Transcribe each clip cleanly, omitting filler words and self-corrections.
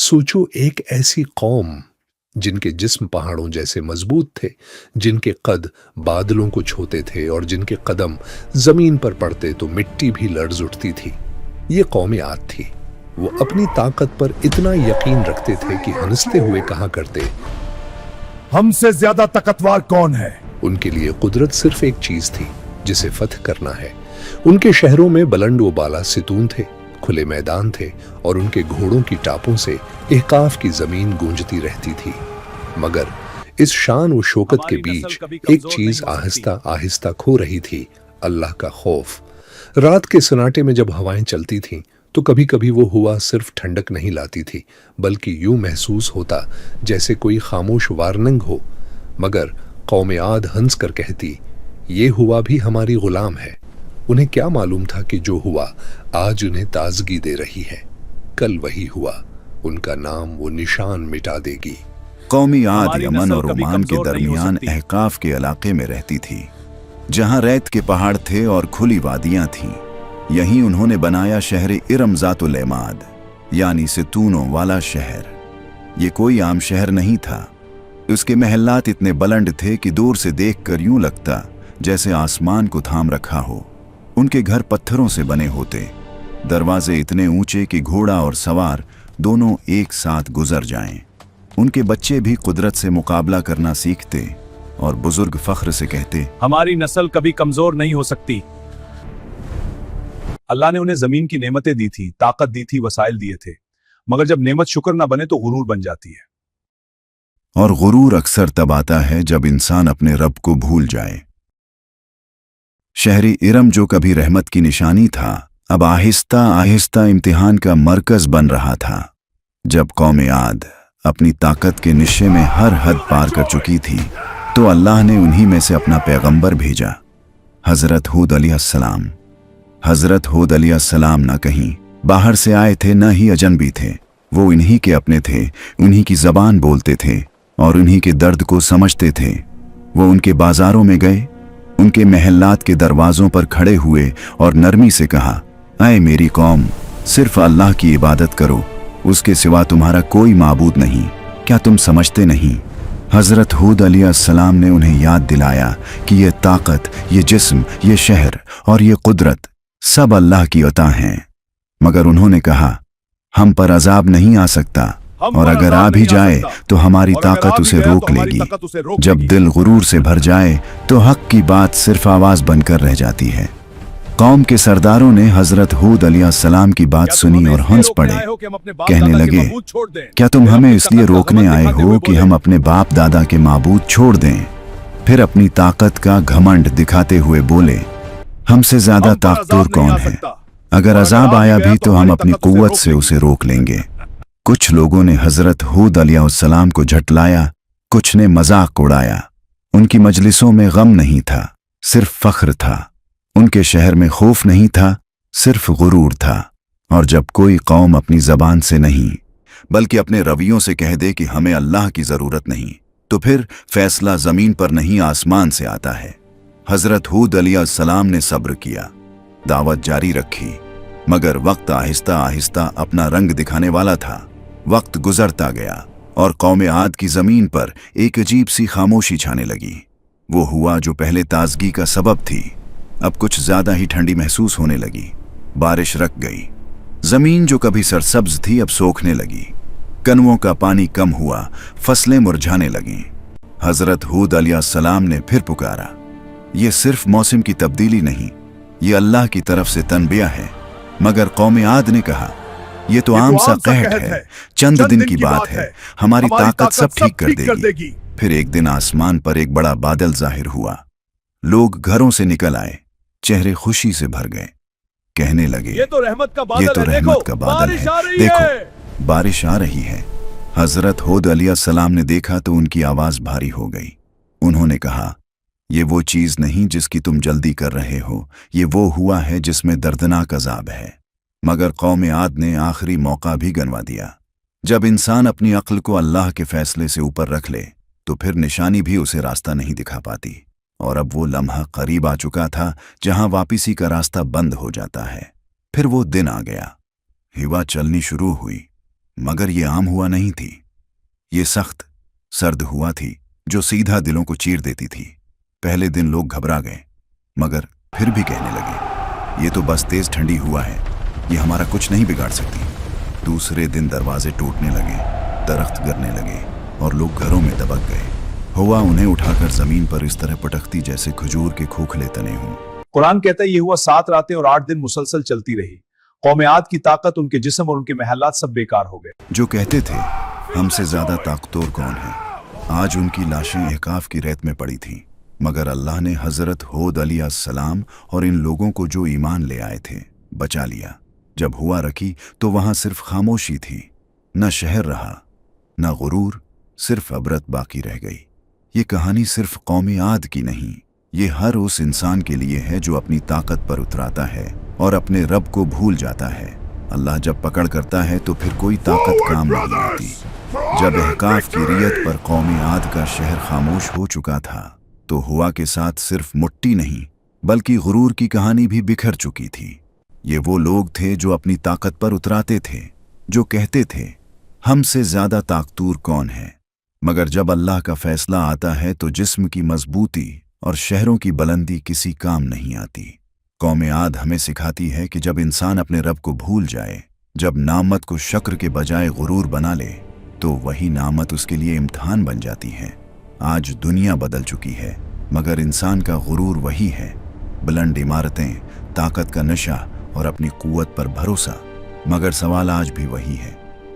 सोचो एक ऐसी कौम जिनके जिस्म पहाड़ों जैसे मजबूत थे, जिनके कद बादलों को छूते थे और जिनके कदम जमीन पर पड़ते तो मिट्टी भी लर्ज उठती थी। ये कौम आद थी। वो अपनी ताकत पर इतना यकीन रखते थे कि हंसते हुए कहा करते, हमसे ज्यादा ताकतवर कौन है? उनके लिए कुदरत सिर्फ एक चीज थी जिसे फतह करना है। उनके शहरों में बुलंद व बाला सितून थे, खुले मैदान थे और उनके घोड़ों की टापों से एहकाफ की जमीन गूंजती रहती थी। मगर इस शान व शौकत के बीच एक चीज आहिस्ता आहिस्ता खो रही थी, अल्लाह का खौफ। रात के सन्नाटे में जब हवाएं चलती थीं तो कभी कभी वो हुआ सिर्फ ठंडक नहीं लाती थी, बल्कि यूं महसूस होता जैसे कोई खामोश वार्निंग हो। मगर कौम आद हंस कर कहती, ये हुआ भी हमारी गुलाम है। उन्हें क्या मालूम था कि जो हुआ आज उन्हें ताजगी दे रही है, कल वही हुआ उनका नाम वो निशान मिटा देगी। कौमी आद यमन और ओमान के दरमियान अहकाफ के इलाके में रहती थी, जहां रेत के पहाड़ थे और खुली वादियां थीं। यहीं उन्होंने बनाया शहर इरम ज़ातुल इमाद, यानी सितूनों वाला शहर। ये कोई आम शहर नहीं था। उसके महल्लात इतने बुलंद थे कि दूर से देखकर यूं लगता जैसे आसमान को थाम रखा हो। उनके घर पत्थरों से बने होते, दरवाजे इतने ऊंचे कि घोड़ा और सवार दोनों एक साथ गुजर जाएं। उनके बच्चे भी कुदरत से मुकाबला करना सीखते और बुजुर्ग फख्र से कहते, हमारी नस्ल कभी कमजोर नहीं हो सकती। अल्लाह ने उन्हें जमीन की नेमतें दी थी, ताकत दी थी, वसाइल दिए थे, मगर जब नेमत शुक्र ना बने तो गुरूर बन जाती है। और गुरूर अक्सर तब आता है जब इंसान अपने रब को भूल जाए। शहरी इरम जो कभी रहमत की निशानी था, अब आहिस्ता आहिस्ता इम्तिहान का मरकज बन रहा था। जब कौम आद अपनी ताकत के निश्चय में हर हद पार कर चुकी थी तो अल्लाह ने उन्हीं में से अपना पैगंबर भेजा, हजरत हूद अलैहिस्सलाम। हजरत हूद अलैहिस्सलाम न कहीं बाहर से आए थे, न ही अजनबी थे। वो इन्हीं के अपने थे, उन्हीं की जबान बोलते थे और उन्हीं के दर्द को समझते थे। वो उनके बाजारों में गए, उनके महल्लात के दरवाजों पर खड़े हुए और नरमी से कहा, ऐ मेरी कौम, सिर्फ अल्लाह की इबादत करो, उसके सिवा तुम्हारा कोई माबूद नहीं। क्या तुम समझते नहीं? हजरत हूद अलैहिस्सलाम ने उन्हें याद दिलाया कि ये ताकत, ये जिस्म, ये शहर और ये कुदरत सब अल्लाह की अता हैं। मगर उन्होंने कहा, हम पर अजाब नहीं आ सकता, और अगर आ भी जाए तो हमारी ताकत उसे रोक लेगी। जब दिल गुरूर से भर जाए तो हक की बात सिर्फ आवाज बनकर रह जाती है। कौम के सरदारों ने हजरत हूद अलैहिस्सलाम की बात सुनी और हंस पड़े। कहने लगे, क्या तुम हमें इसलिए रोकने आए हो कि हम अपने बाप दादा के माबूद छोड़ दें? फिर अपनी ताकत का घमंड दिखाते हुए बोले, हमसे ज्यादा ताकतवर कौन है? अगर अजाब आया भी तो हम अपनी कुव्वत से उसे रोक लेंगे। कुछ लोगों ने हजरत हूद अलैहिस्सलाम को झटलाया, कुछ ने मजाक उड़ाया। उनकी मजलिसों में गम नहीं था, सिर्फ फख्र था। उनके शहर में खौफ नहीं था, सिर्फ गुरूर था। और जब कोई कौम अपनी जबान से नहीं बल्कि अपने रवियों से कह दे कि हमें अल्लाह की जरूरत नहीं, तो फिर फैसला जमीन पर नहीं आसमान से आता है। हजरत हूद अलैहिस्सलाम ने सब्र किया, दावत जारी रखी, मगर वक्त आहिस्ता आहिस्ता अपना रंग दिखाने वाला था। वक्त गुजरता गया और कौम आद की जमीन पर एक अजीब सी खामोशी छाने लगी। वो हुआ जो पहले ताजगी का सबब थी, अब कुछ ज्यादा ही ठंडी महसूस होने लगी। बारिश रक गई, जमीन जो कभी सरसब्ज थी अब सोखने लगी। कनवों का पानी कम हुआ, फसलें मुरझाने लगीं। हजरत हूद अलैहिस्सलाम ने फिर पुकारा, ये सिर्फ मौसम की तब्दीली नहीं, ये अल्लाह की तरफ से तनबिया है। मगर कौम आद ने कहा, ये तो आम सा कहट है, चंद दिन की बात है, हमारी ताकत सब ठीक कर देगी। फिर एक दिन आसमान पर एक बड़ा बादल जाहिर हुआ। लोग घरों से निकल आए, चेहरे खुशी से भर गए। कहने लगे, ये तो रहमत का बादल है, देखो बारिश आ रही है। हजरत हूद अलैहिस्सलाम ने देखा तो उनकी आवाज भारी हो गई। उन्होंने कहा, ये वो चीज नहीं जिसकी तुम जल्दी कर रहे हो, ये वो हुआ है जिसमें दर्दनाक अजाब है। मगर कौम आद ने आखिरी मौका भी गंवा दिया। जब इंसान अपनी अक्ल को अल्लाह के फैसले से ऊपर रख ले तो फिर निशानी भी उसे रास्ता नहीं दिखा पाती। और अब वो लम्हा करीब आ चुका था जहां वापिसी का रास्ता बंद हो जाता है। फिर वो दिन आ गया, हिवा चलनी शुरू हुई। मगर ये आम हुआ नहीं थी, ये सख्त सर्द हुआ थी जो सीधा दिलों को चीर देती थी। पहले दिन लोग घबरा गए, मगर फिर भी कहने लगे, ये तो बस तेज ठंडी हुआ है, ये हमारा कुछ नहीं बिगाड़ सकती। दूसरे दिन दरवाजे टूटने लगे, दरख्त गिरने लगे और लोग घरों में दबक गए। हवा उन्हें उठाकर जमीन पर इस तरह पटकती जैसे खजूर के खोखले तने हों। कुरान कहता है ये हुआ 7 रातें और 8 दिन मुसलसल चलती रही। कौम आद की ताकत, उनके जिस्म और उनके महलात सब बेकार हो गए। जो कहते थे हमसे ज्यादा ताकतवर कौन है, आज उनकी लाशें अहकाफ की रेत में पड़ी थीं। मगर अल्लाह ने हजरत होद अलैहिस्सलाम और इन लोगों को जो ईमान ले आए थे बचा लिया। जब हुआ रखी तो वहां सिर्फ खामोशी थी, न शहर रहा न गुरूर, सिर्फ अबरत बाकी रह गई। ये कहानी सिर्फ कौम आद की नहीं, ये हर उस इंसान के लिए है जो अपनी ताकत पर उतराता है और अपने रब को भूल जाता है। अल्लाह जब पकड़ करता है तो फिर कोई ताकत काम नहीं आती। जब अहकाफ की रियत पर कौम आद का शहर खामोश हो चुका था तो हुआ के साथ सिर्फ मुट्ठी नहीं बल्कि गुरूर की कहानी भी बिखर चुकी थी। ये वो लोग थे जो अपनी ताकत पर उतराते थे, जो कहते थे हमसे ज्यादा ताकतवर कौन है। मगर जब अल्लाह का फैसला आता है तो जिस्म की मजबूती और शहरों की बुलंदी किसी काम नहीं आती। कौम आद हमें सिखाती है कि जब इंसान अपने रब को भूल जाए, जब नामत को शक्र के बजाय गुरूर बना ले, तो वही नामत उसके लिए इम्तिहान बन जाती है। आज दुनिया बदल चुकी है मगर इंसान का गुरूर वही है। बुलंद इमारतें, ताकत का नशा और अपनी कुव्वत पर भरोसा। मगर सवाल आज भी वही है,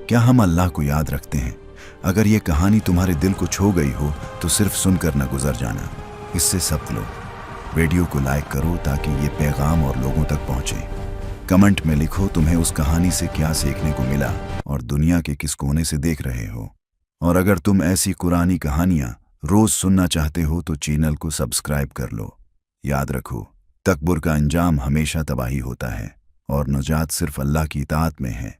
क्या हम अल्लाह को याद रखते हैं? अगर ये कहानी तुम्हारे दिल को छू गई हो तो सिर्फ सुनकर न गुजर जाना, इससे सबक लो। वीडियो को लाइक करो ताकि ये पैगाम और लोगों तक पहुंचे। कमेंट में लिखो तुम्हें उस कहानी से क्या सीखने को मिला और दुनिया के किस कोने से देख रहे हो। और अगर तुम ऐसी कुरानी कहानियां रोज सुनना चाहते हो तो चैनल को सब्सक्राइब कर लो। याद रखो, तकब्बुर का अंजाम हमेशा तबाही होता है और नजात सिर्फ अल्लाह की इताअत में है।